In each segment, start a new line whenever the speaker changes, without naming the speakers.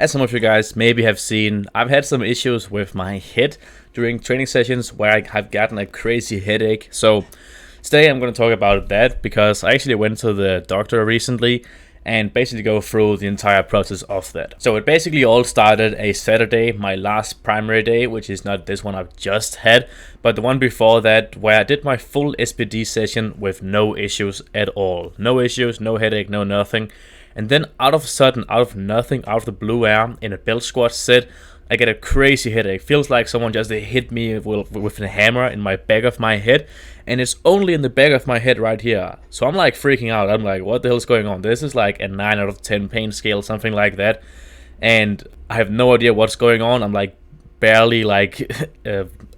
As some of you guys maybe have seen, I've had some issues with my head during training sessions where I have gotten a crazy headache. So today I'm going to talk about that because I actually went to the doctor recently and basically go through the entire process of that. So it basically all started a Saturday, my last primary day, which is not this one I've just had, but the one before that, where I did my full SPD session with no issues at all. No issues, no headache, no nothing. And then out of sudden, out of nothing, out of the blue air, in a belt squat set, I get a crazy headache. Feels like someone just hit me with a hammer in my back of my head. And it's only in the back of my head right here. So I'm like freaking out. I'm like, what the hell is going on? This is like a 9 out of 10 pain scale, something like that. And I have no idea what's going on. I'm like barely like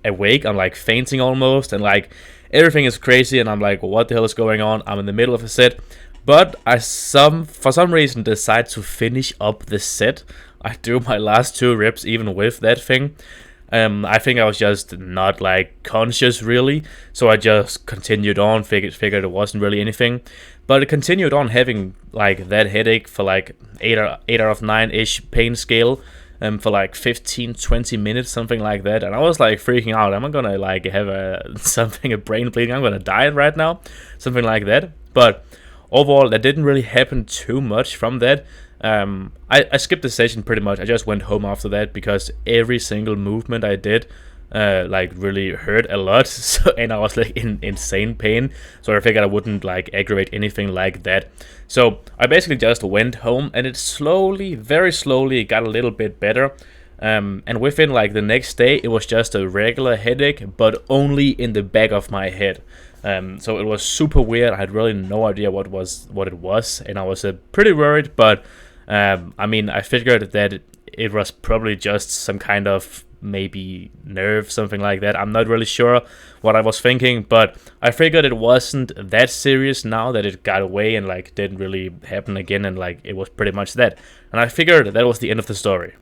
awake. I'm like fainting almost. And like everything is crazy. And I'm like, what the hell is going on? I'm in the middle of a set. But I for some reason decide to finish up the set. I do my last 2 reps even with that thing. I think I was just not like conscious really, so I just continued on. Figured it wasn't really anything, but it continued on having like that headache for like 8 out of 9 ish pain scale. For like 15-20 minutes, something like that, and I was like freaking out. Am I gonna like have a brain bleeding? I'm gonna die right now, something like that. But overall, that didn't really happen too much from that. I skipped the session pretty much. I just went home after that because every single movement I did like really hurt a lot. So, and I was like in insane pain. So I figured I wouldn't like aggravate anything like that. So I basically just went home, and it slowly, very slowly, got a little bit better. And within like the next day, it was just a regular headache, but only in the back of my head. So it was super weird. I had really no idea what it was, and I was pretty worried. But I mean, I figured that it was probably just some kind of maybe nerve, something like that. I'm not really sure what I was thinking, but I figured it wasn't that serious now that it got away and like didn't really happen again, and like it was pretty much that. And I figured that was the end of the story.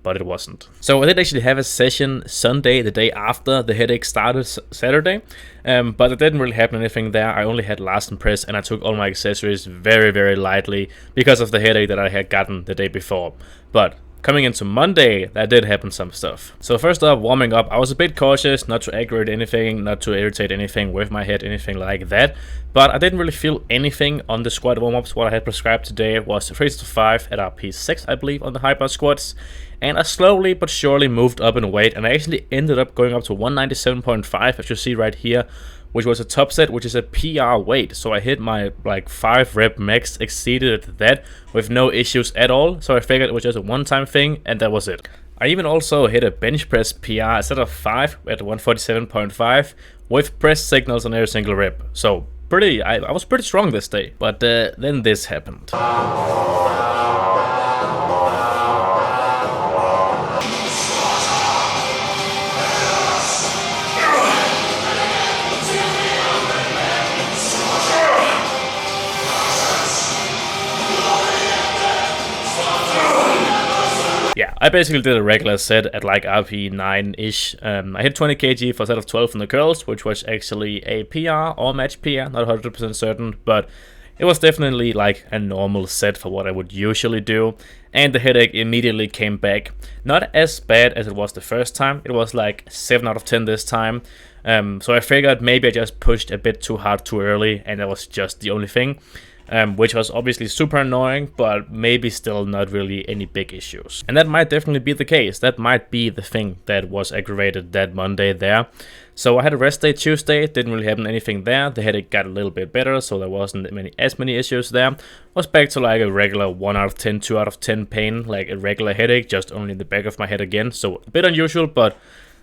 But it wasn't. So I did actually have a session Sunday, the day after the headache started, Saturday, but it didn't really happen anything there. I only had last and press, and I took all my accessories very, very lightly because of the headache that I had gotten the day before. But coming into Monday, that did happen some stuff. So first up, warming up, I was a bit cautious not to aggravate anything, not to irritate anything with my head, anything like that. But I didn't really feel anything on the squat warm-ups. What I had prescribed today was 3 to 5 at RP6, I believe, on the high bar squats. And I slowly but surely moved up in weight, and I actually ended up going up to 197.5, as you see right here, which was a top set, which is a PR weight. So I hit my like 5 rep max, exceeded that with no issues at all. So I figured it was just a one-time thing, and that was it. I even also hit a bench press PR instead of 5 at 147.5 with press signals on every single rep. So I was pretty strong this day. But then this happened. Yeah, I basically did a regular set at like RP 9-ish. I hit 20 kg for a set of 12 in the curls, which was actually a PR or match PR, not 100% certain, but it was definitely like a normal set for what I would usually do. And the headache immediately came back. Not as bad as it was the first time. It was like 7 out of 10 this time. So I figured maybe I just pushed a bit too hard too early, and that was just the only thing. Which was obviously super annoying, but maybe still not really any big issues. And that might definitely be the case. That might be the thing that was aggravated that Monday there. So I had a rest day Tuesday, didn't really happen anything there. The headache got a little bit better, so there wasn't as many issues there. Was back to like a regular 1 out of 10, 2 out of 10 pain, like a regular headache, just only in the back of my head again. So a bit unusual, but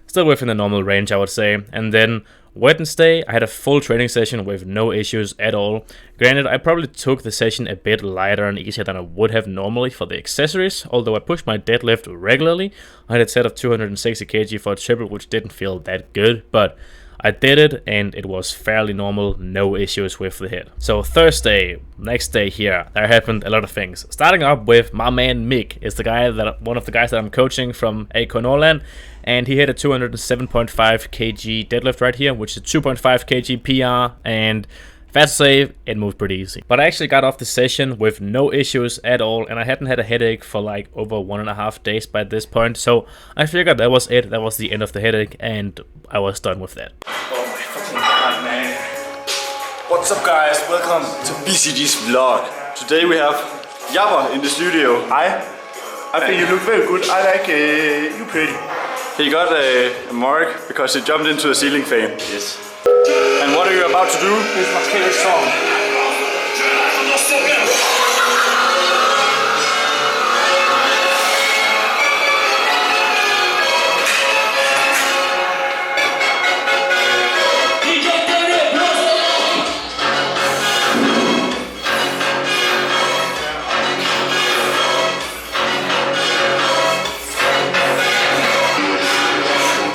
still within the normal range, I would say. And then Wednesday, I had a full training session with no issues at all. Granted, I probably took the session a bit lighter and easier than I would have normally for the accessories, although I pushed my deadlift regularly. I had a set of 260 kg for a triple, which didn't feel that good, but I did it, and it was fairly normal, no issues with the hit. So Thursday, next day here, there happened a lot of things. Starting up with my man Mick, is one of the guys that I'm coaching from AK Norland, and he hit a 207.5 kg deadlift right here, which is 2.5 kg PR and Fair to say, it moved pretty easy. But I actually got off the session with no issues at all, and I hadn't had a headache for like over 1.5 days by this point, so I figured that was it. That was the end of the headache, and I was done with that.
Oh my fucking god, man. What's up, guys? Welcome to BCG's vlog. Today we have Jabber in the studio. Hi.
I think you look very good. I like you pretty.
He got a mark because he jumped into a ceiling fan.
Yes.
And what are you about to do?
It's my favorite song.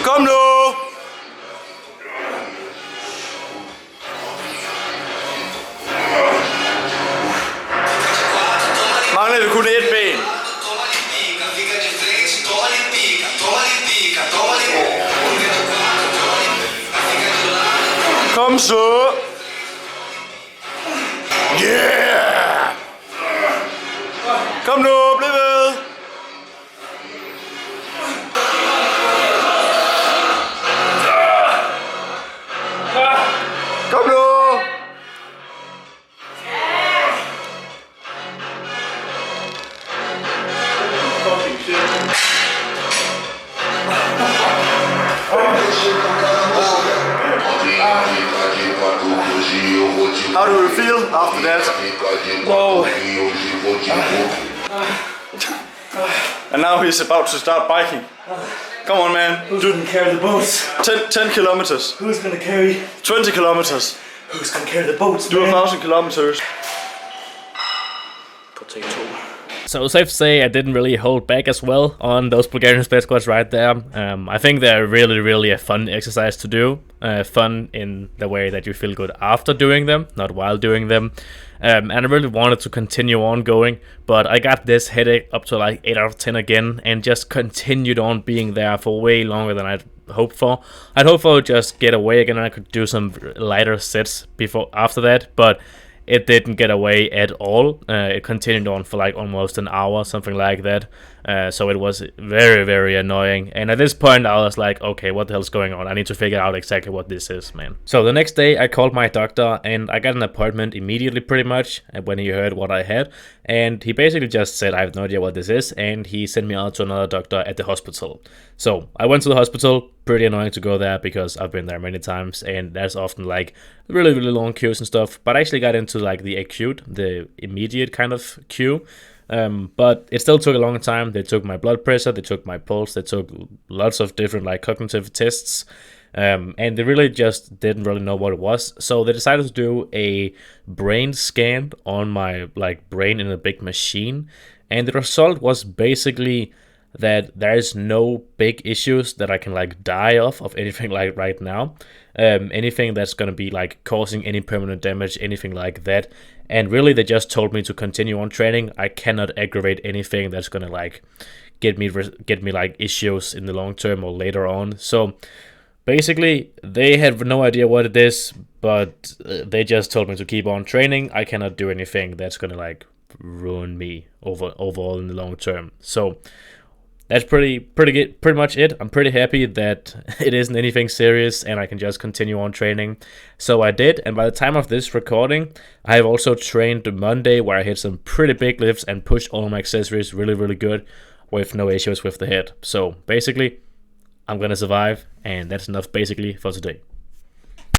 Kom nu! Mangler vi kun et ben. Kom så! Yeah! Kom nu, bliv ved! Kom nu! How do you feel after that?
Whoa.
And now he's about to start biking. Come on, man.
Who's gonna carry the boats?
10 kilometers.
Who's gonna carry?
20 kilometers.
Who's gonna carry the boats?
Do
man?
1,000 kilometers.
Potato.
So safe to say I didn't really hold back as well on those Bulgarian split squats right there. I think they're really a fun exercise to do. Fun in the way that you feel good after doing them, not while doing them. And I really wanted to continue on going, but I got this headache up to like 8 out of 10 again, and just continued on being there for way longer than I'd hoped for. I'd hoped for just get away again and I could do some lighter sets after that, but it didn't get away at all. It continued on for like almost an hour, something like that. So it was very annoying. And at this point, I was like, okay, what the hell's going on? I need to figure out exactly what this is, man. So the next day, I called my doctor and I got an appointment immediately, pretty much, when he heard what I had. And he basically just said, I have no idea what this is. And he sent me out to another doctor at the hospital. So I went to the hospital. Pretty annoying to go there because I've been there many times. And there's often like really long queues and stuff. But I actually got into like the immediate kind of queue. But it still took a long time. They took my blood pressure, they took my pulse, they took lots of different like cognitive tests, and they really just didn't really know what it was. So they decided to do a brain scan on my like brain in a big machine, and the result was basically that there's no big issues that I can like die of anything like right now. Anything that's gonna be like causing any permanent damage, anything like that. And really they just told me to continue on training. I cannot aggravate anything that's gonna like get me like issues in the long term or later on. So basically they have no idea what it is, but they just told me to keep on training. I cannot do anything that's gonna like ruin me overall in the long term. So that's pretty much it. I'm pretty happy that it isn't anything serious and I can just continue on training. So I did, and by the time of this recording, I have also trained Monday where I hit some pretty big lifts and pushed all my accessories really good with no issues with the head. So basically, I'm gonna survive, and that's enough basically for today.